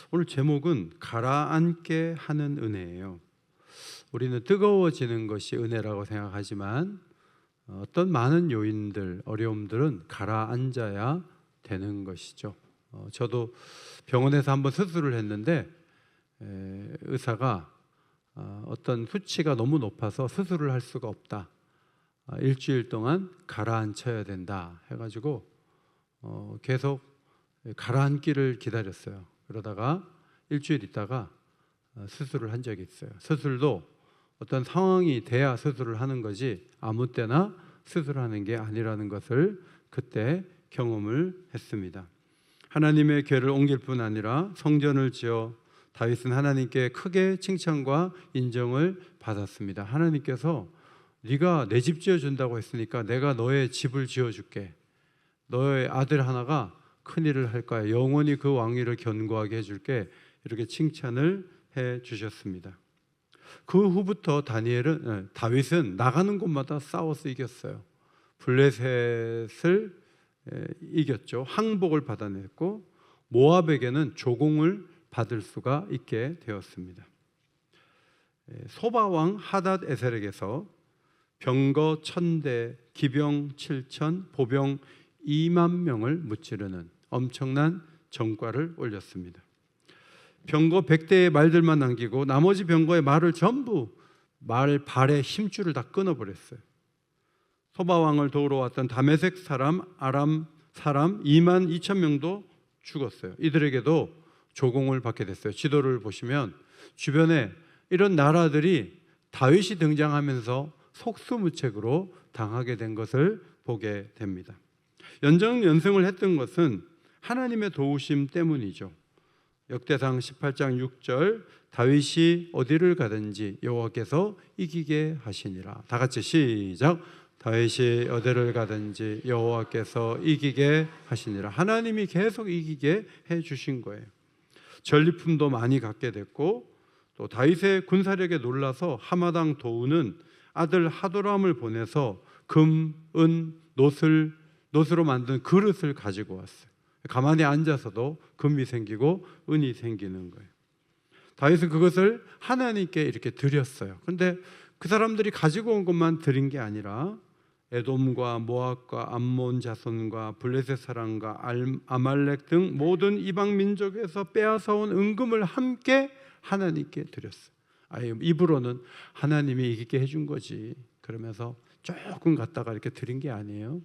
오늘 제목은 가라앉게 하는 은혜예요. 우리는 뜨거워지는 것이 은혜라고 생각하지만 어떤 많은 요인들, 어려움들은 가라앉아야 되는 것이죠. 저도 병원에서 한번 수술을 했는데 의사가 어떤 수치가 너무 높아서 수술을 할 수가 없다. 일주일 동안 가라앉혀야 된다 해가지고 계속 가라앉기를 기다렸어요. 그러다가 일주일 있다가 수술을 한 적이 있어요. 수술도 어떤 상황이 돼야 수술을 하는 거지 아무 때나 수술하는 게 아니라는 것을 그때 경험을 했습니다. 하나님의 궤를 옮길 뿐 아니라 성전을 지어 다윗은 하나님께 크게 칭찬과 인정을 받았습니다. 하나님께서 네가 내 집 지어준다고 했으니까 내가 너의 집을 지어줄게. 너의 아들 하나가 큰일을 할 거야. 영원히 그 왕위를 견고하게 해줄게. 이렇게 칭찬을 해 주셨습니다. 그 후부터 다윗은 나가는 곳마다 싸워서 이겼어요. 블레셋을 이겼죠. 항복을 받아냈고 모압에게는 조공을 받을 수가 있게 되었습니다. 소바왕 하닷 에셀에게서 병거 1000대, 기병 7000, 보병 2만 명을 무찌르는 엄청난 전과를 올렸습니다. 병거 100대의 말들만 남기고 나머지 병거의 말을 전부 발의 힘줄을 다 끊어버렸어요. 소바왕을 도우러 왔던 다메섹 사람, 아람 사람 2만 2천 명도 죽었어요. 이들에게도 조공을 받게 됐어요. 지도를 보시면 주변에 이런 나라들이 다윗이 등장하면서 속수무책으로 당하게 된 것을 보게 됩니다. 연정연승을 했던 것은 하나님의 도우심 때문이죠. 역대상 18장 6절 다윗이 어디를 가든지 여호와께서 이기게 하시니라. 다 같이 시작. 다윗이 어디를 가든지 여호와께서 이기게 하시니라. 하나님이 계속 이기게 해주신 거예요. 전리품도 많이 갖게 됐고 또 다윗의 군사력에 놀라서 하마당 도우는 아들 하도람을 보내서 금, 은, 노스로 만든 그릇을 가지고 왔어요. 가만히 앉아서도 금이 생기고 은이 생기는 거예요. 다윗은 그것을 하나님께 이렇게 드렸어요. 그런데 그 사람들이 가지고 온 것만 드린 게 아니라 에돔과 모압과 암몬 자손과 블레셋 사람과 아말렉 등 모든 이방 민족에서 빼앗아온 은금을 함께 하나님께 드렸어요. 입으로는 하나님이 이기게 해준 거지 그러면서 조금 갖다가 이렇게 드린 게 아니에요.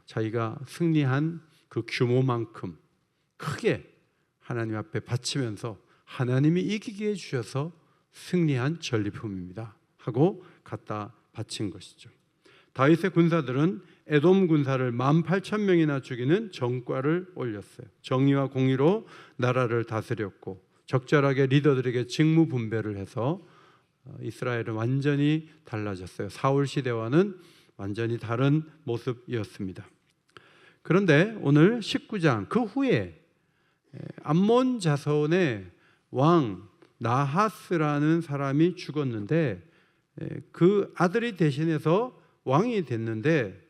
자기가 승리한 그 규모만큼 크게 하나님 앞에 바치면서 하나님이 이기게 해주셔서 승리한 전리품입니다 하고 갖다 바친 것이죠. 다윗의 군사들은 에돔 군사를 18,000명이나 죽이는 전과를 올렸어요. 정의와 공의로 나라를 다스렸고 적절하게 리더들에게 직무 분배를 해서 이스라엘은 완전히 달라졌어요. 사울 시대와는 완전히 다른 모습이었습니다. 그런데 오늘 19장 그 후에 암몬 자손의 왕 나하스라는 사람이 죽었는데 그 아들이 대신해서 왕이 됐는데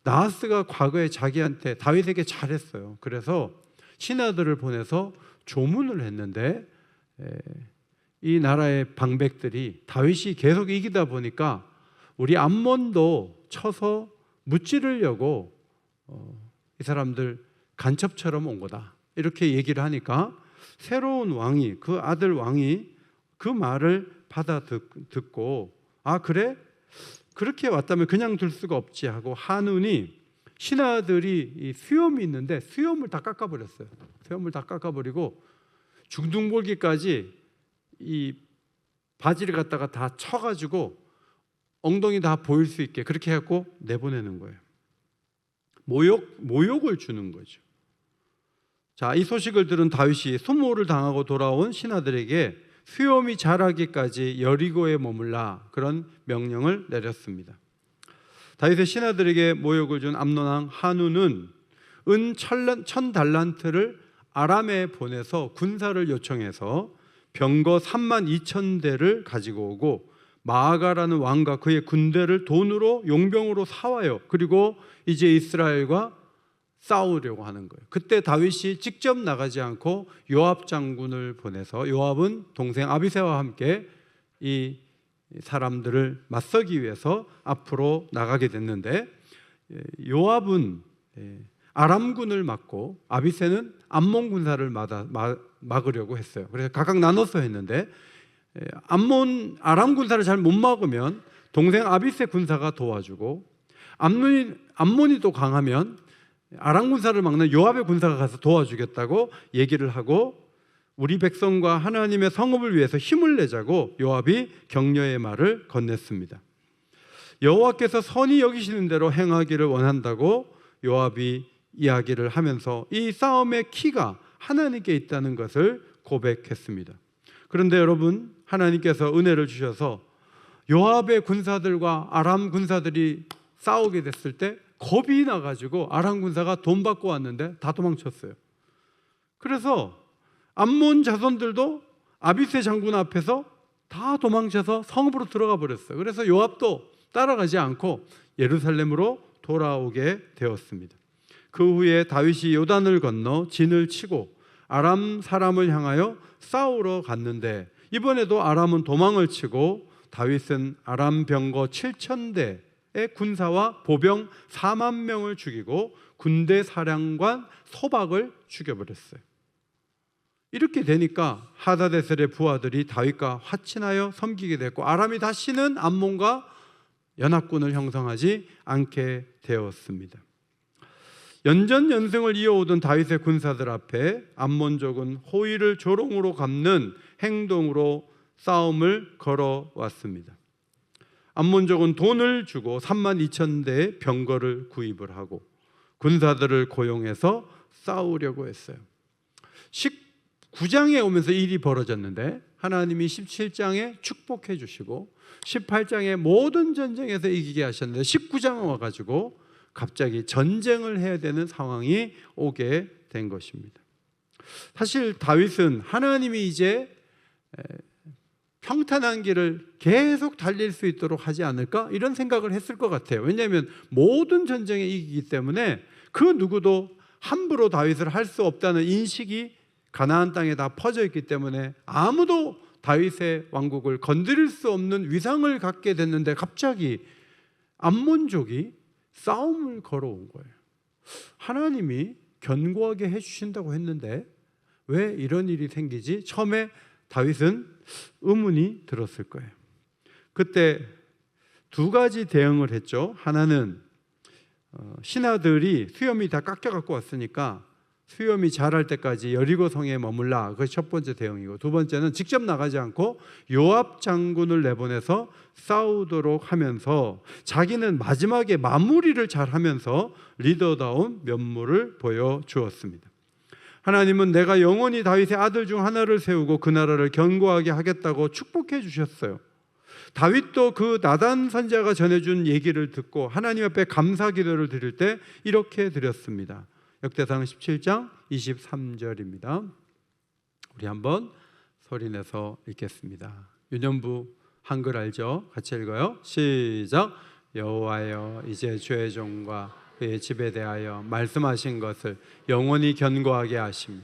나하스가 과거에 자기한테 다윗에게 잘했어요. 그래서 신하들을 보내서 조문을 했는데 이 나라의 방백들이 다윗이 계속 이기다 보니까 우리 암몬도 쳐서 무찌르려고 이 사람들 간첩처럼 온 거다 이렇게 얘기를 하니까 새로운 왕이 그 아들 왕이 그 말을 받아 듣고 아 그래? 그렇게 왔다면 그냥 둘 수가 없지 하고 한운이 신하들이 이 수염이 있는데 수염을 다 깎아버렸어요. 수염을 다 깎아버리고 중둥볼기까지 이 바지를 갖다가 다 쳐가지고 엉덩이 다 보일 수 있게 그렇게 해갖고 내보내는 거예요. 모욕을 주는 거죠. 자, 이 소식을 들은 다윗이 수모를 당하고 돌아온 신하들에게 수염이 자라기까지 여리고에 머물라 그런 명령을 내렸습니다. 다윗의 신하들에게 모욕을 준 암논왕 한운은 은 1000달란트를 아람에 보내서 군사를 요청해서 병거 32,000대를 가지고 오고 마아가라는 왕과 그의 군대를 돈으로 용병으로 사와요. 그리고 이제 이스라엘과 싸우려고 하는 거예요. 그때 다윗이 직접 나가지 않고 요압 장군을 보내서, 요압은 동생 아비새와 함께 이 사람들을 맞서기 위해서 앞으로 나가게 됐는데, 요압은 아람군을 막고 아비새는 암몬 군사를 막으려고 했어요. 그래서 각각 나눠서 했는데, 아람 군사를 잘 못 막으면 동생 아비새 군사가 도와주고, 암몬이 또 강하면 아람 군사를 막는 요압의 군사가 가서 도와주겠다고 얘기를 하고, 우리 백성과 하나님의 성읍을 위해서 힘을 내자고 요압이 격려의 말을 건넸습니다. 여호와께서 선히 여기시는 대로 행하기를 원한다고 요압이 이야기를 하면서 이 싸움의 키가 하나님께 있다는 것을 고백했습니다. 그런데 여러분, 하나님께서 은혜를 주셔서 요압의 군사들과 아람 군사들이 싸우게 됐을 때 겁이 나가지고 아람 군사가 돈 받고 왔는데 다 도망쳤어요. 그래서 암몬 자손들도 아비새 장군 앞에서 다 도망쳐서 성읍으로 들어가 버렸어요. 그래서 요압도 따라가지 않고 예루살렘으로 돌아오게 되었습니다. 그 후에 다윗이 요단을 건너 진을 치고 아람 사람을 향하여 싸우러 갔는데, 이번에도 아람은 도망을 치고 다윗은 아람 병거 7,000대의 군사와 보병 4만 명을 죽이고 군대 사령관 소박을 죽여버렸어요. 이렇게 되니까 하다데셀의 부하들이 다윗과 화친하여 섬기게 됐고, 아람이 다시는 암몬과 연합군을 형성하지 않게 되었습니다. 연전연승을 이어오던 다윗의 군사들 앞에 암몬족은 호의를 조롱으로 갚는 행동으로 싸움을 걸어왔습니다. 암몬족은 돈을 주고 32,000대의 병거를 구입을 하고 군사들을 고용해서 싸우려고 했어요. 19장에 오면서 일이 벌어졌는데, 하나님이 17장에 축복해 주시고 18장에 모든 전쟁에서 이기게 하셨는데, 19장 와가지고 갑자기 전쟁을 해야 되는 상황이 오게 된 것입니다. 사실 다윗은 하나님이 이제 평탄한 길을 계속 달릴 수 있도록 하지 않을까, 이런 생각을 했을 것 같아요. 왜냐하면 모든 전쟁에 이기기 때문에 그 누구도 함부로 다윗을 할 수 없다는 인식이 가나안 땅에 다 퍼져 있기 때문에 아무도 다윗의 왕국을 건드릴 수 없는 위상을 갖게 됐는데, 갑자기 암몬족이 싸움을 걸어온 거예요. 하나님이 견고하게 해주신다고 했는데 왜 이런 일이 생기지? 처음에 다윗은 의문이 들었을 거예요. 그때 두 가지 대응을 했죠. 하나는 신하들이 수염이 다 깎여갖고 왔으니까 수염이 자랄 때까지 여리고 성에 머물라, 그것이 첫 번째 대응이고, 두 번째는 직접 나가지 않고 요압 장군을 내보내서 싸우도록 하면서 자기는 마지막에 마무리를 잘 하면서 리더다운 면모를 보여주었습니다. 하나님은 내가 영원히 다윗의 아들 중 하나를 세우고 그 나라를 견고하게 하겠다고 축복해 주셨어요. 다윗도 그 나단 선지자가 전해준 얘기를 듣고 하나님 앞에 감사 기도를 드릴 때 이렇게 드렸습니다. 역대상 17장 23절입니다. 우리 한번 소리내서 읽겠습니다. 윤현부 한글 알죠? 같이 읽어요. 시작. 여호와여, 이제 주의 종과 그의 집에 대하여 말씀하신 것을 영원히 견고하게 하시며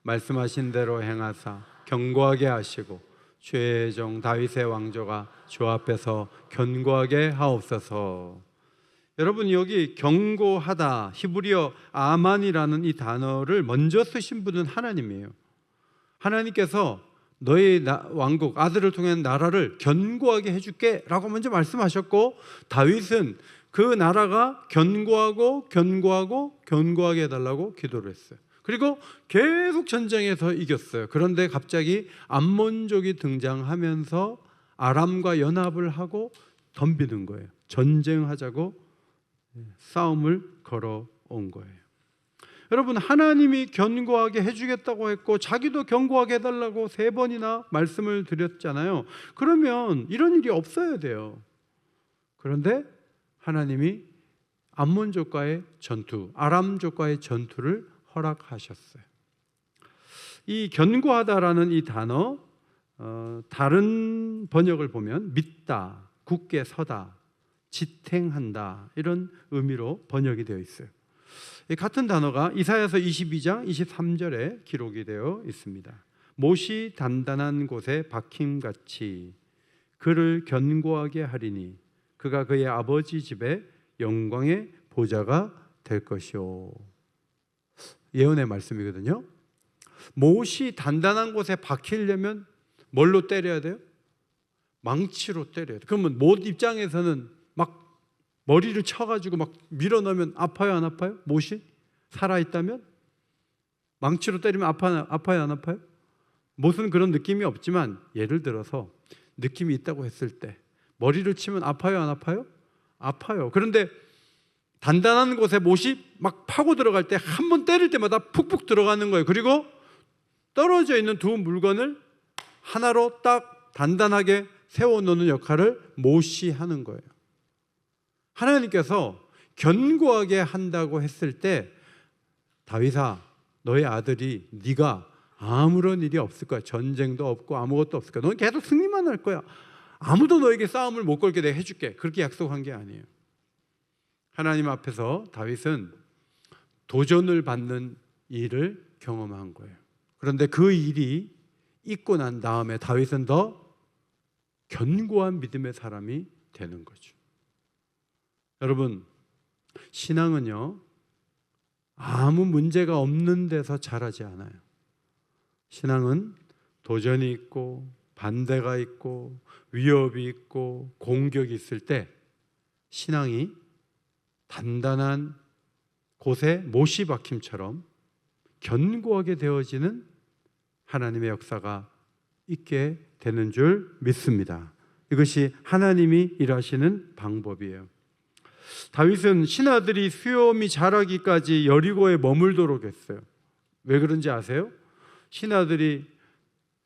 말씀하신 대로 행하사 견고하게 하시고 주의 종 다윗의 왕조가 주 앞에서 견고하게 하옵소서. 여러분, 여기 견고하다, 히브리어 아만이라는 이 단어를 먼저 쓰신 분은 하나님이에요. 하나님께서 너의 왕국, 아들을 통한 나라를 견고하게 해줄게 라고 먼저 말씀하셨고, 다윗은 그 나라가 견고하게 해달라고 기도를 했어요. 그리고 계속 전쟁에서 이겼어요. 그런데 갑자기 암몬족이 등장하면서 아람과 연합을 하고 덤비는 거예요. 전쟁하자고 싸움을 걸어온 거예요. 여러분, 하나님이 견고하게 해주겠다고 했고 자기도 견고하게 해달라고 3번이나 말씀을 드렸잖아요. 그러면 이런 일이 없어야 돼요. 그런데 하나님이 암몬족과의 전투, 아람족과의 전투를 허락하셨어요. 이 견고하다라는 이 단어, 다른 번역을 보면 믿다, 굳게 서다, 지탱한다, 이런 의미로 번역이 되어 있어요. 이 같은 단어가 이사야서 22장 23절에 기록이 되어 있습니다. 못이 단단한 곳에 박힘같이 그를 견고하게 하리니 그가 그의 아버지 집에 영광의 보좌가 될 것이요. 예언의 말씀이거든요. 못이 단단한 곳에 박히려면 뭘로 때려야 돼요? 망치로 때려야 돼요. 그러면 못 입장에서는 막 머리를 쳐가지고 막 밀어넣으면 아파요, 안 아파요? 못이 살아있다면? 망치로 때리면 아파요, 안 아파요? 못은 그런 느낌이 없지만 예를 들어서 느낌이 있다고 했을 때 머리를 치면 아파요, 안 아파요? 아파요. 그런데 단단한 곳에 못이 막 파고 들어갈 때 한 번 때릴 때마다 푹푹 들어가는 거예요. 그리고 떨어져 있는 두 물건을 하나로 딱 단단하게 세워놓는 역할을 못이 하는 거예요. 하나님께서 견고하게 한다고 했을 때 다윗아, 너의 아들이 네가 아무런 일이 없을 거야. 전쟁도 없고 아무것도 없을 거야. 너는 계속 승리만 할 거야. 아무도 너에게 싸움을 못 걸게 내가 해줄게. 그렇게 약속한 게 아니에요. 하나님 앞에서 다윗은 도전을 받는 일을 경험한 거예요. 그런데 그 일이 있고 난 다음에 다윗은 더 견고한 믿음의 사람이 되는 거죠. 여러분, 신앙은요, 아무 문제가 없는 데서 자라지 않아요. 신앙은 도전이 있고 반대가 있고 위협이 있고 공격이 있을 때 신앙이 단단한 곳에 못이 박힘처럼 견고하게 되어지는 하나님의 역사가 있게 되는 줄 믿습니다. 이것이 하나님이 일하시는 방법이에요. 다윗은 신하들이 수염이 자라기까지 여리고에 머물도록 했어요. 왜 그런지 아세요? 신하들이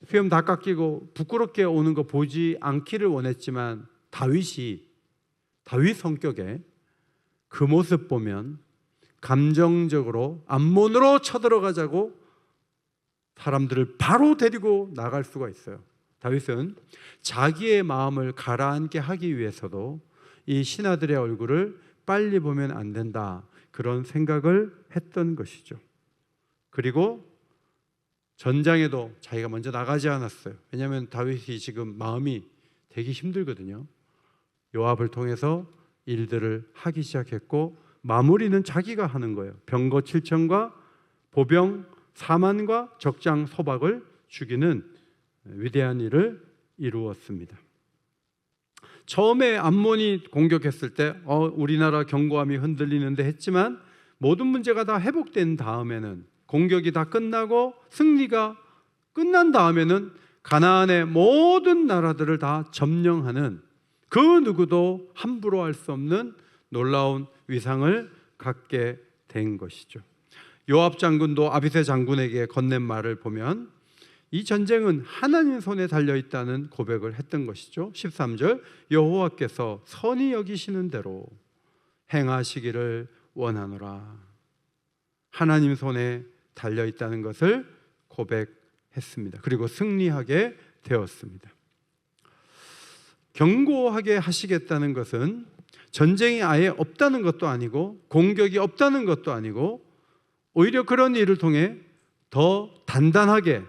수염 다 깎이고 부끄럽게 오는 거 보지 않기를 원했지만 다윗 성격에 그 모습 보면 감정적으로 암몬으로 쳐들어가자고 사람들을 바로 데리고 나갈 수가 있어요. 다윗은 자기의 마음을 가라앉게 하기 위해서도 이 신하들의 얼굴을 빨리 보면 안 된다, 그런 생각을 했던 것이죠. 그리고 전장에도 자기가 먼저 나가지 않았어요. 왜냐하면 다윗이 지금 마음이 되게 힘들거든요. 요압을 통해서 일들을 하기 시작했고 마무리는 자기가 하는 거예요. 병거 7,000과 보병 4만과 적장 소박을 죽이는 위대한 일을 이루었습니다. 처음에 암몬이 공격했을 때 우리나라 견고함이 흔들리는데 했지만 모든 문제가 다 회복된 다음에는, 공격이 다 끝나고 승리가 끝난 다음에는 가나안의 모든 나라들을 다 점령하는, 그 누구도 함부로 할 수 없는 놀라운 위상을 갖게 된 것이죠. 요압 장군도 아비새 장군에게 건넨 말을 보면 이 전쟁은 하나님 손에 달려있다는 고백을 했던 것이죠. 13절, 여호와께서 선히 여기시는 대로 행하시기를 원하노라. 하나님 손에 달려있다는 것을 고백했습니다. 그리고 승리하게 되었습니다. 견고하게 하시겠다는 것은 전쟁이 아예 없다는 것도 아니고 공격이 없다는 것도 아니고, 오히려 그런 일을 통해 더 단단하게,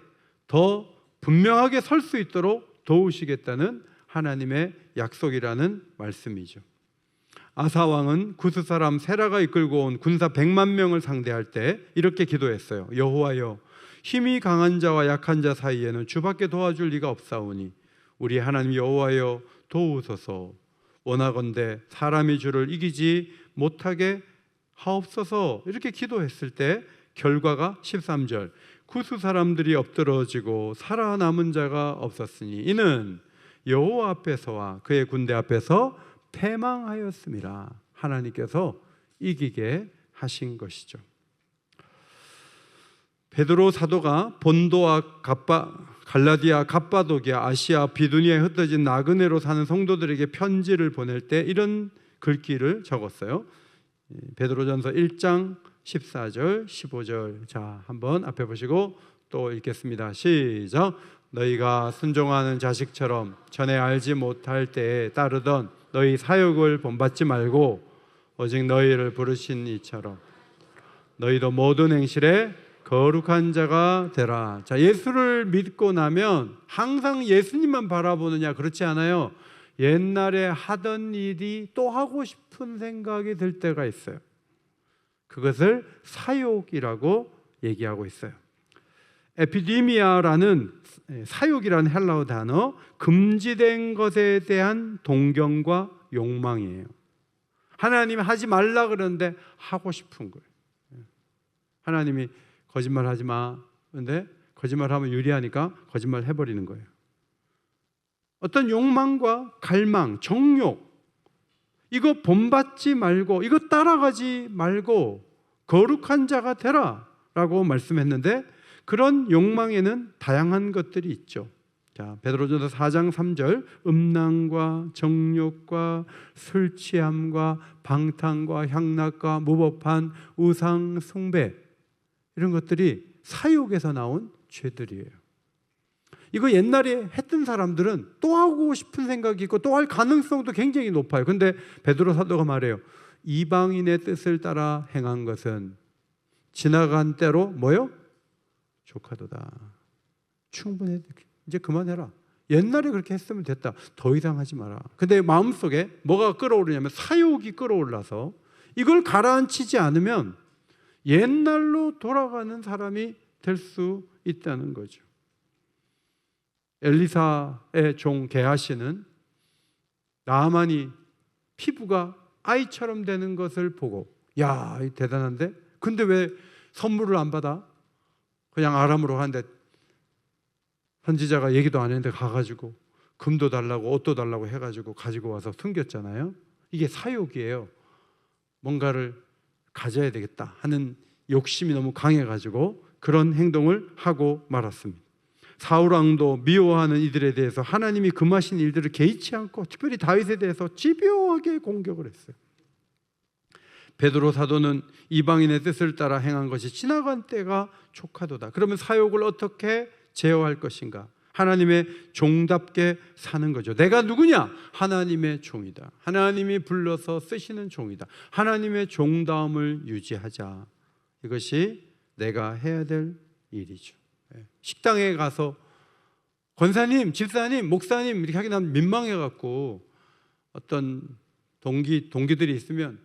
더 분명하게 설 수 있도록 도우시겠다는 하나님의 약속이라는 말씀이죠. 아사 왕은 구스 사람 세라가 이끌고 온 군사 100만 명을 상대할 때 이렇게 기도했어요. 여호와여, 힘이 강한 자와 약한 자 사이에는 주밖에 도와줄 리가 없사오니 우리 하나님 여호와여 도우소서. 원하건대 사람이 주를 이기지 못하게 하옵소서. 이렇게 기도했을 때 결과가 13절, 구스 사람들이 엎드러지고 살아남은 자가 없었으니 이는 여호와 앞에서와 그의 군대 앞에서 패망하였음이라. 하나님께서 이기게 하신 것이죠. 베드로 사도가 본도와 갈라디아, 갑바도기아, 아시아, 비두니아에 흩어진 나그네로 사는 성도들에게 편지를 보낼 때 이런 글귀를 적었어요. 베드로전서 1장 14절, 15절. 자, 한번 앞에 보시고 또 읽겠습니다. 시작. 너희가 순종하는 자식처럼 전에 알지 못할 때에 따르던 너희 사역을 본받지 말고 오직 너희를 부르신 이처럼 너희도 모든 행실에 거룩한 자가 되라. 자, 예수를 믿고 나면 항상 예수님만 바라보느냐? 그렇지 않아요. 옛날에 하던 일이 또 하고 싶은 생각이 들 때가 있어요. 그것을 사욕이라고 얘기하고 있어요. 에피디미아라는 사욕이라는 헬라어 단어, 금지된 것에 대한 동경과 욕망이에요. 하나님이 하지 말라 그러는데 하고 싶은 거예요. 하나님이 거짓말하지 마. 그런데 거짓말하면 유리하니까 거짓말 해버리는 거예요. 어떤 욕망과 갈망, 정욕, 이거 본받지 말고, 이거 따라가지 말고 거룩한 자가 되라 라고 말씀했는데, 그런 욕망에는 다양한 것들이 있죠. 자, 베드로전서 4장 3절, 음란과 정욕과 술 취함과 방탕과 향락과 무법한 우상 숭배, 이런 것들이 사욕에서 나온 죄들이에요. 이거 옛날에 했던 사람들은 또 하고 싶은 생각이 있고 또 할 가능성도 굉장히 높아요. 근데 베드로 사도가 말해요. 이방인의 뜻을 따라 행한 것은 지나간 때로 뭐요? 조카도다. 충분해. 이제 그만해라. 옛날에 그렇게 했으면 됐다. 더 이상 하지 마라. 근데 마음속에 뭐가 끌어오르냐면 사욕이 끌어올라서 이걸 가라앉히지 않으면 옛날로 돌아가는 사람이 될 수 있다는 거죠. 엘리사의 종 게하시는 나아만이 피부가 아이처럼 되는 것을 보고, 야, 대단한데? 근데 왜 선물을 안 받아? 그냥 아람으로 하는데 선지자가 얘기도 안 했는데 가가지고 금도 달라고 옷도 달라고 해가지고 가지고 와서 숨겼잖아요. 이게 사욕이에요. 뭔가를 가져야 되겠다 하는 욕심이 너무 강해가지고 그런 행동을 하고 말았습니다. 사울 왕도 미워하는 이들에 대해서 하나님이 금하신 일들을 개의치 않고 특별히 다윗에 대해서 집요하게 공격을 했어요. 베드로 사도는 이방인의 뜻을 따라 행한 것이 지나간 때가 촉하도다. 그러면 사욕을 어떻게 제어할 것인가? 하나님의 종답게 사는 거죠. 내가 누구냐? 하나님의 종이다. 하나님이 불러서 쓰시는 종이다. 하나님의 종다움을 유지하자. 이것이 내가 해야 될 일이죠. 식당에 가서 권사님, 집사님, 목사님 이렇게 하긴 하면 민망해갖고 어떤 동기들이 있으면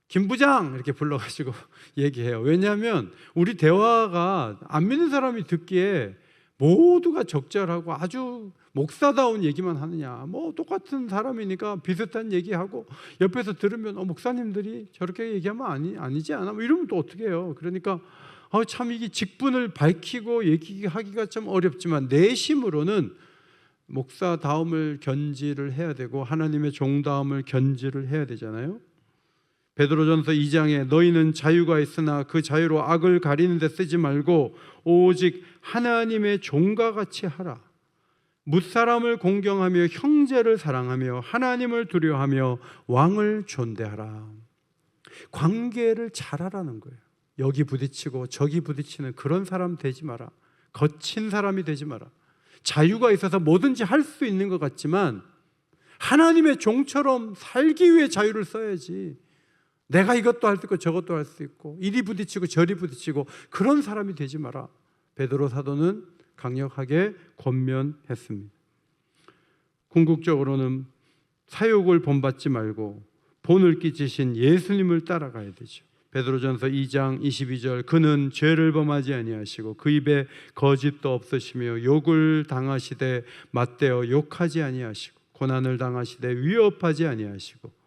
김 부장 이렇게 불러가지고 얘기해요. 왜냐하면 우리 대화가 안 믿는 사람이 듣기에 모두가 적절하고 아주 목사다운 얘기만 하느냐, 뭐 똑같은 사람이니까 비슷한 얘기하고 옆에서 들으면 목사님들이 저렇게 얘기하면 아니지 않아? 뭐 이러면 또 어떻게 해요? 그러니까 참 이게 직분을 밝히고 얘기하기가 좀 어렵지만 내심으로는 목사다움을 견지를 해야 되고 하나님의 종다움을 견지를 해야 되잖아요. 베드로전서 2장에 너희는 자유가 있으나 그 자유로 악을 가리는 데 쓰지 말고 오직 하나님의 종과 같이 하라. 뭇사람을 공경하며 형제를 사랑하며 하나님을 두려워하며 왕을 존대하라. 관계를 잘하라는 거예요. 여기 부딪히고 저기 부딪히는 그런 사람 되지 마라. 거친 사람이 되지 마라. 자유가 있어서 뭐든지 할 수 있는 것 같지만 하나님의 종처럼 살기 위해 자유를 써야지. 내가 이것도 할 수 있고 저것도 할 수 있고 이리 부딪히고 저리 부딪히고 그런 사람이 되지 마라. 베드로 사도는 강력하게 권면했습니다. 궁극적으로는 사욕을 본받지 말고 본을 끼치신 예수님을 따라가야 되죠. 베드로전서 2장 22절 그는 죄를 범하지 아니하시고 그 입에 거짓도 없으시며 욕을 당하시되 맞대어 욕하지 아니하시고 고난을 당하시되 위협하지 아니하시고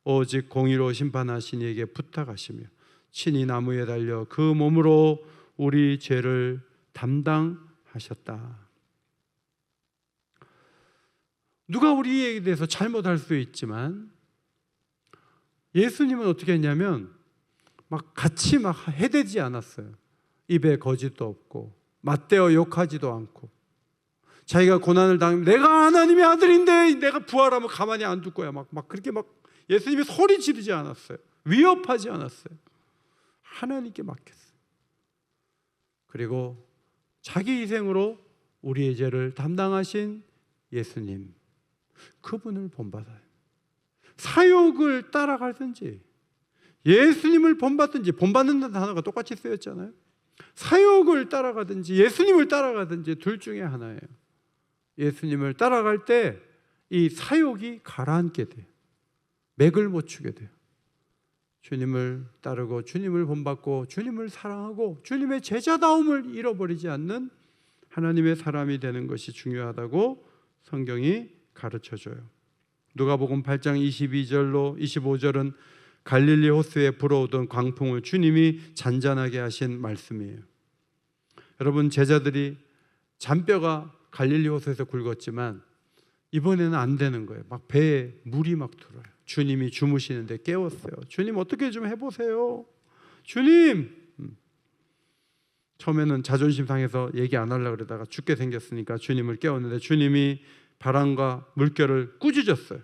오직 공의로 심판하신 이에게 부탁하시며 친히 나무에 달려 그 몸으로 우리 죄를 담당하셨다. 누가 우리에 대해서 잘못할 수 있지만 예수님은 어떻게 했냐면 막 같이 막 해대지 않았어요. 입에 거짓도 없고 맞대어 욕하지도 않고 자기가 고난을 당하면 내가 하나님의 아들인데 내가 부활하면 가만히 안 둘 거야. 막 그렇게 막 예수님이 소리 지르지 않았어요. 위협하지 않았어요. 하나님께 맡겼어요. 그리고 자기 희생으로 우리의 죄를 담당하신 예수님, 그분을 본받아요. 사욕을 따라가든지 예수님을 본받든지, 본받는다는 단어가 똑같이 쓰였잖아요. 사역을 따라가든지 예수님을 따라가든지 둘 중에 하나예요. 예수님을 따라갈 때 이 사역이 가라앉게 돼요. 맥을 못 추게 돼요. 주님을 따르고 주님을 본받고 주님을 사랑하고 주님의 제자다움을 잃어버리지 않는 하나님의 사람이 되는 것이 중요하다고 성경이 가르쳐줘요. 누가복음 8장 22절로 25절은 갈릴리 호수에 불어오던 광풍을 주님이 잔잔하게 하신 말씀이에요. 여러분, 제자들이 잔뼈가 갈릴리 호수에서 굵었지만 이번에는 안 되는 거예요. 막 배에 물이 막 들어요. 주님이 주무시는데 깨웠어요. 주님, 어떻게 좀 해보세요. 주님! 처음에는 자존심 상해서 얘기 안 하려고 그러다가 죽게 생겼으니까 주님을 깨웠는데 주님이 바람과 물결을 꾸짖었어요.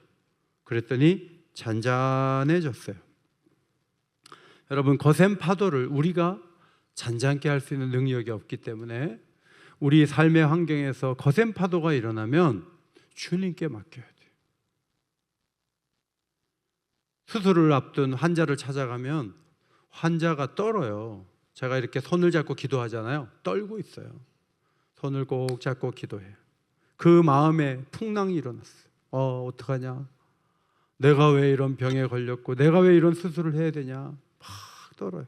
그랬더니 잔잔해졌어요. 여러분, 거센 파도를 우리가 잔잔케 할 수 있는 능력이 없기 때문에 우리 삶의 환경에서 거센 파도가 일어나면 주님께 맡겨야 돼요. 수술을 앞둔 환자를 찾아가면 환자가 떨어요. 제가 이렇게 손을 잡고 기도하잖아요. 떨고 있어요. 손을 꼭 잡고 기도해요. 그 마음에 풍랑이 일어났어요. 어떡하냐? 내가 왜 이런 병에 걸렸고 내가 왜 이런 수술을 해야 되냐? 막 떨어요.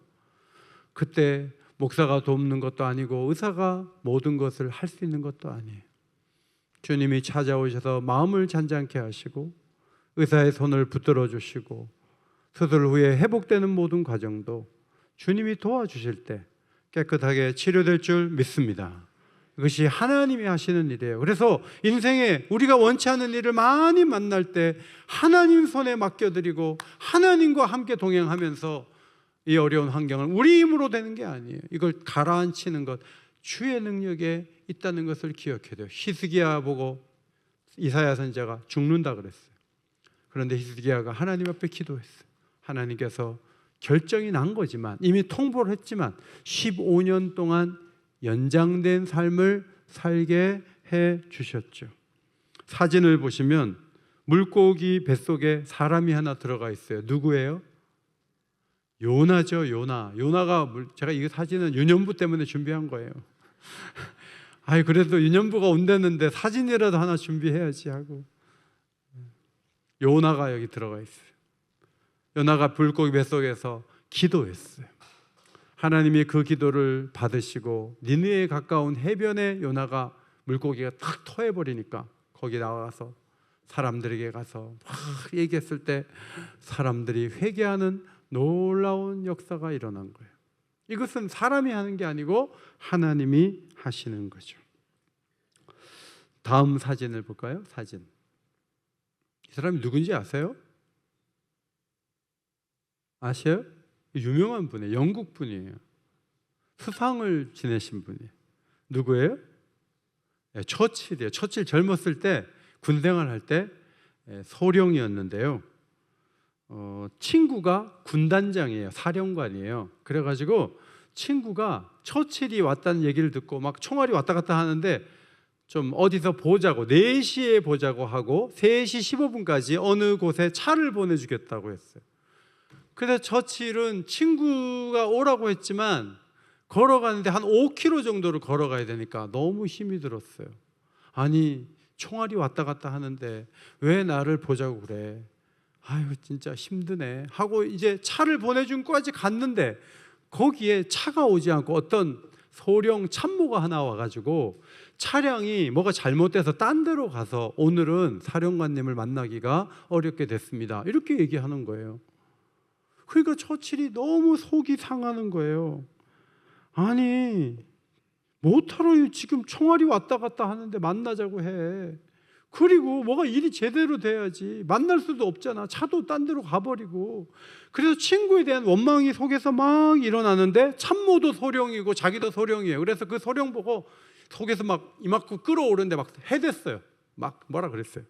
그때 목사가 돕는 것도 아니고 의사가 모든 것을 할 수 있는 것도 아니에요. 주님이 찾아오셔서 마음을 잔잔케 하시고 의사의 손을 붙들어 주시고 수술 후에 회복되는 모든 과정도 주님이 도와주실 때 깨끗하게 치료될 줄 믿습니다. 이것이 하나님이 하시는 일이에요. 그래서 인생에 우리가 원치 않는 일을 많이 만날 때 하나님 손에 맡겨드리고 하나님과 함께 동행하면서 이 어려운 환경을 우리 힘으로 되는 게 아니에요. 이걸 가라앉히는 것, 주의 능력에 있다는 것을 기억해야 돼요. 히스기야 보고 이사야 선지자가 죽는다 그랬어요. 그런데 히스기야가 하나님 앞에 기도했어요. 하나님께서 결정이 난 거지만, 이미 통보를 했지만 15년 동안 연장된 삶을 살게 해 주셨죠. 사진을 보시면 물고기 뱃속에 사람이 하나 들어가 있어요. 누구예요? 요나죠. 요나가 제가 이 사진은 유년부 때문에 준비한 거예요. 그래도 유년부가 온다는데 사진이라도 하나 준비해야지 하고 요나가 여기 들어가 있어요. 요나가 물고기 뱃속에서 기도했어요. 하나님이 그 기도를 받으시고 니느웨에 가까운 해변에 요나가 물고기가 탁 토해버리니까 거기 나가서 사람들에게 가서 막 얘기했을 때 사람들이 회개하는 놀라운 역사가 일어난 거예요. 이것은 사람이 하는 게 아니고 하나님이 하시는 거죠. 다음 사진을 볼까요? 사진. 이 사람이 누군지 아세요? 아세요? 유명한 분이에요. 영국 분이에요. 수상을 지내신 분이에요. 누구예요? 처칠이에요. 처칠 젊었을 때 군생활할 때 소령이었는데요. 친구가 군단장이에요. 사령관이에요. 그래가지고 친구가 처칠이 왔다는 얘기를 듣고 막 총알이 왔다 갔다 하는데 좀 어디서 보자고 4시에 보자고 하고 3시 15분까지 어느 곳에 차를 보내주겠다고 했어요. 그래서 처칠은 친구가 오라고 했지만 걸어가는데 한 5km 정도를 걸어가야 되니까 너무 힘이 들었어요. 아니 총알이 왔다 갔다 하는데 왜 나를 보자고 그래. 진짜 힘드네 하고 이제 차를 보내준 곳까지 갔는데 거기에 차가 오지 않고 어떤 소령 참모가 하나 와가지고 차량이 뭐가 잘못돼서 딴 데로 가서 오늘은 사령관님을 만나기가 어렵게 됐습니다. 이렇게 얘기하는 거예요. 그러니까 처칠이 너무 속이 상하는 거예요. 아니 못하러 지금 총알이 왔다 갔다 하는데 만나자고 해. 그리고 뭐가 일이 제대로 돼야지. 만날 수도 없잖아. 차도 딴 데로 가버리고. 그래서 친구에 대한 원망이 속에서 막 일어나는데 참모도 소령이고 자기도 소령이에요. 그래서 그 소령 보고 속에서 막 이만큼 끓어오르는데 막 해댔어요. 막 뭐라 그랬어요.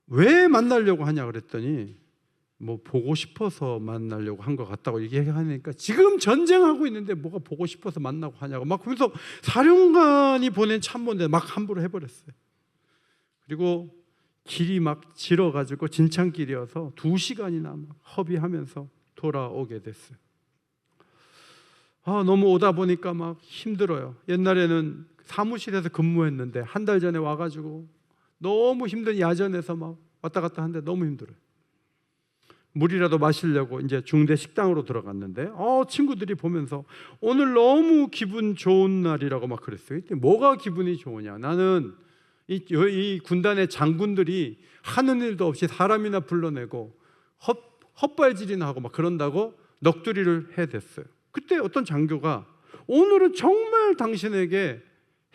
왜 만나려고 하냐 그랬더니 뭐 보고 싶어서 만나려고 한 것 같다고 얘기하니까 지금 전쟁하고 있는데 뭐가 보고 싶어서 만나고 하냐고 막 그래서 사령관이 보낸 참모인데 막 함부로 해버렸어요. 그리고 길이 막 질어가지고 진창길이어서 2시간이나 막 허비하면서 돌아오게 됐어요. 너무 오다 보니까 막 힘들어요. 옛날에는 사무실에서 근무했는데 한 달 전에 와가지고 너무 힘든 야전에서 막 왔다 갔다 하는데 너무 힘들어요. 물이라도 마시려고 이제 중대 식당으로 들어갔는데 친구들이 보면서 오늘 너무 기분 좋은 날이라고 막 그랬어요. 뭐가 기분이 좋으냐? 나는 이 군단의 장군들이 하는 일도 없이 사람이나 불러내고 헛발질이나 하고 막 그런다고 넋두리를 해댔어요. 그때 어떤 장교가 오늘은 정말 당신에게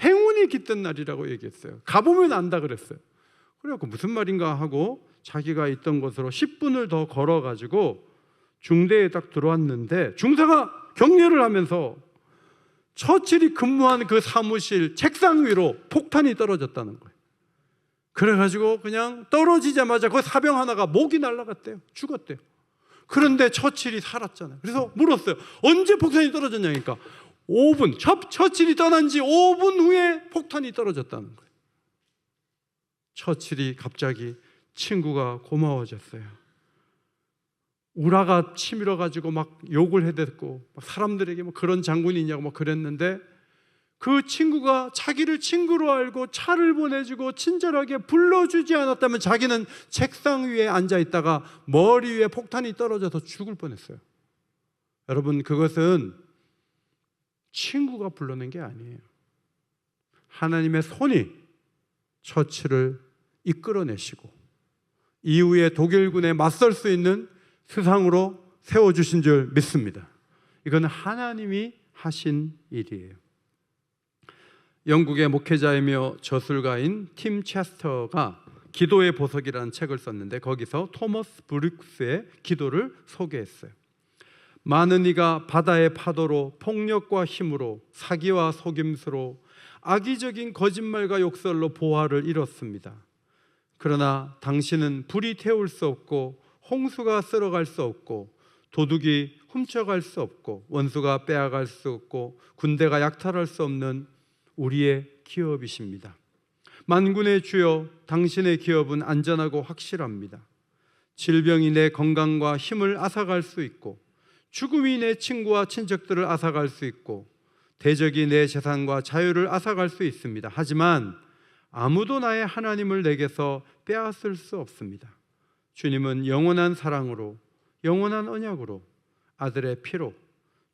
행운이 깃든 날이라고 얘기했어요. 가보면 안다 그랬어요. 그래갖고 무슨 말인가 하고 자기가 있던 곳으로 10분을 더 걸어가지고 중대에 딱 들어왔는데 중사가 격려를 하면서 처칠이 근무한 그 사무실 책상 위로 폭탄이 떨어졌다는 거예요. 그래가지고 그냥 떨어지자마자 그 사병 하나가 목이 날아갔대요. 죽었대요. 그런데 처칠이 살았잖아요. 그래서 물었어요. 언제 폭탄이 떨어졌냐니까 5분, 처칠이 떠난 지 5분 후에 폭탄이 떨어졌다는 거예요. 처칠이 갑자기 친구가 고마워졌어요. 우라가 치밀어가지고 막 욕을 해댔고 사람들에게 뭐 그런 장군이 있냐고 막 그랬는데 그 친구가 자기를 친구로 알고 차를 보내주고 친절하게 불러주지 않았다면 자기는 책상 위에 앉아있다가 머리 위에 폭탄이 떨어져서 죽을 뻔했어요. 여러분, 그것은 친구가 불러낸 게 아니에요. 하나님의 손이 처치를 이끌어내시고 이후에 독일군에 맞설 수 있는 수상으로 세워주신 줄 믿습니다. 이건 하나님이 하신 일이에요. 영국의 목회자이며 저술가인 팀 체스터가 기도의 보석이라는 책을 썼는데 거기서 토머스 브룩스의 기도를 소개했어요. 많은 이가 바다의 파도로 폭력과 힘으로 사기와 속임수로 악의적인 거짓말과 욕설로 보화를 잃었습니다. 그러나 당신은 불이 태울 수 없고 홍수가 쓸어갈 수 없고 도둑이 훔쳐갈 수 없고 원수가 빼앗갈 수 없고 군대가 약탈할 수 없는 우리의 기업이십니다. 만군의 주여, 당신의 기업은 안전하고 확실합니다. 질병이 내 건강과 힘을 앗아갈 수 있고 죽음이 내 친구와 친척들을 앗아갈 수 있고 대적이 내 재산과 자유를 앗아갈 수 있습니다. 하지만 아무도 나의 하나님을 내게서 빼앗을 수 없습니다. 주님은 영원한 사랑으로 영원한 언약으로 아들의 피로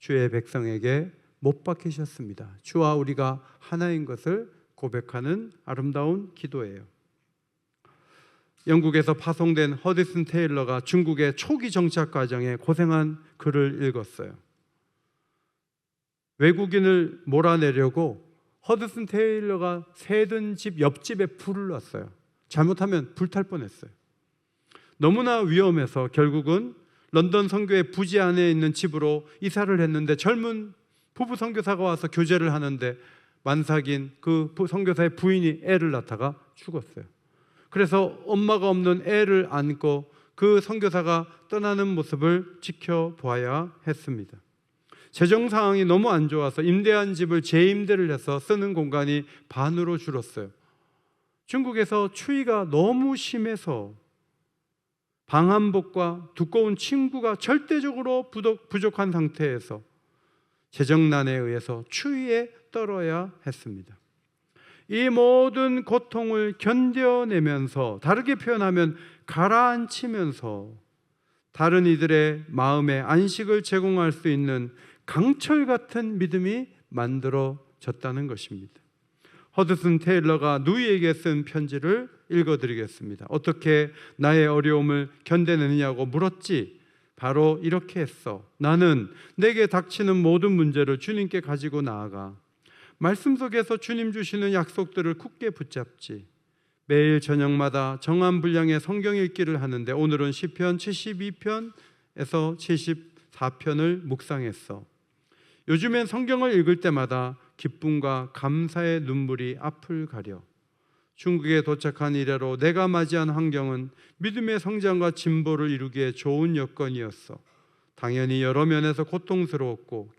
주의 백성에게 못 박히셨습니다. 주와 우리가 하나인 것을 고백하는 아름다운 기도예요. 영국에서 파송된 허디슨 테일러가 중국의 초기 정착 과정에 고생한 글을 읽었어요. 외국인을 몰아내려고 허드슨 테일러가 세든 집 옆집에 불을 놨어요. 잘못하면 불탈 뻔했어요. 너무나 위험해서 결국은 런던 선교회 부지 안에 있는 집으로 이사를 했는데 젊은 부부 선교사가 와서 교제를 하는데 만삭인 그 선교사의 부인이 애를 낳다가 죽었어요. 그래서 엄마가 없는 애를 안고 그 선교사가 떠나는 모습을 지켜보아야 했습니다. 재정 상황이 너무 안 좋아서 임대한 집을 재임대를 해서 쓰는 공간이 반으로 줄었어요. 중국에서 추위가 너무 심해서 방한복과 두꺼운 침구가 절대적으로 부족한 상태에서 재정난에 의해서 추위에 떨어야 했습니다. 이 모든 고통을 견뎌내면서, 다르게 표현하면 가라앉히면서 다른 이들의 마음에 안식을 제공할 수 있는 강철 같은 믿음이 만들어졌다는 것입니다. 허드슨 테일러가 누이에게 쓴 편지를 읽어드리겠습니다. 어떻게 나의 어려움을 견뎌내느냐고 물었지. 바로 이렇게 했어. 나는 내게 닥치는 모든 문제를 주님께 가지고 나아가 말씀 속에서 주님 주시는 약속들을 굳게 붙잡지. 매일 저녁마다 정한 분량의 성경 읽기를 하는데 오늘은 시편 72편에서 74편을 묵상했어. 요즘엔 성경을 읽을 때마다 기쁨과 감사의 눈물이 앞을 가려. 중국에 도착한 이래로 내가 맞이한 환경은 믿음의 성장과 진보를 이루기에 좋은 여건이었어. 당연히 여러 면에서 고통스러웠고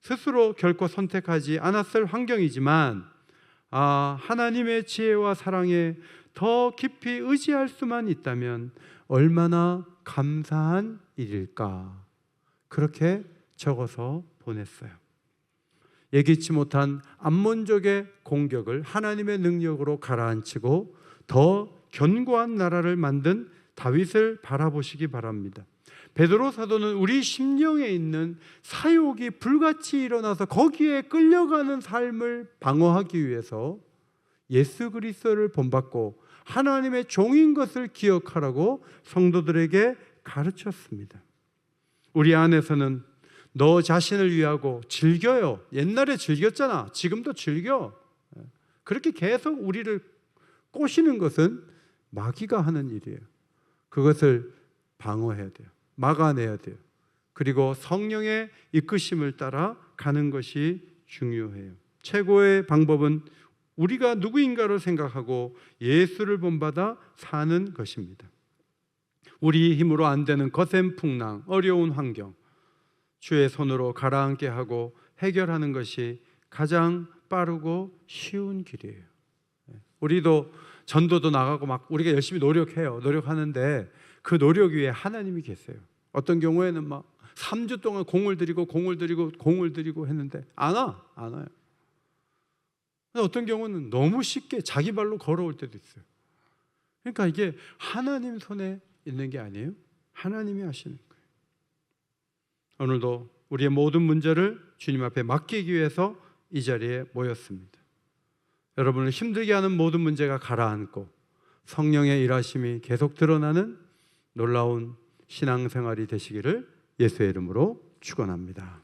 스스로 결코 선택하지 않았을 환경이지만 하나님의 지혜와 사랑에 더 깊이 의지할 수만 있다면 얼마나 감사한 일일까. 그렇게 적어서 보냈어요. 예기치 못한 암몬족의 공격을 하나님의 능력으로 가라앉히고 더 견고한 나라를 만든 다윗을 바라보시기 바랍니다. 베드로 사도는 우리 심령에 있는 사욕이 불같이 일어나서 거기에 끌려가는 삶을 방어하기 위해서 예수 그리스도를 본받고 하나님의 종인 것을 기억하라고 성도들에게 가르쳤습니다. 우리 안에서는 너 자신을 위하고 즐겨요. 옛날에 즐겼잖아. 지금도 즐겨. 그렇게 계속 우리를 꼬시는 것은 마귀가 하는 일이에요. 그것을 방어해야 돼요. 막아내야 돼요. 그리고 성령의 이끄심을 따라 가는 것이 중요해요. 최고의 방법은 우리가 누구인가를 생각하고 예수를 본받아 사는 것입니다. 우리 힘으로 안 되는 거센 풍랑, 어려운 환경, 주의 손으로 가라앉게 하고 해결하는 것이 가장 빠르고 쉬운 길이에요. 우리도 전도도 나가고 막 우리가 열심히 노력하는데 그 노력 위에 하나님이 계세요. 어떤 경우에는 막 3주 동안 공을 들이고 했는데 안 와요. 어떤 경우는 너무 쉽게 자기 발로 걸어올 때도 있어요. 그러니까 이게 하나님 손에 있는 게 아니에요. 하나님이 하시는 거예요. 오늘도 우리의 모든 문제를 주님 앞에 맡기기 위해서 이 자리에 모였습니다. 여러분을 힘들게 하는 모든 문제가 가라앉고 성령의 일하심이 계속 드러나는 놀라운 신앙생활이 되시기를 예수의 이름으로 축원합니다.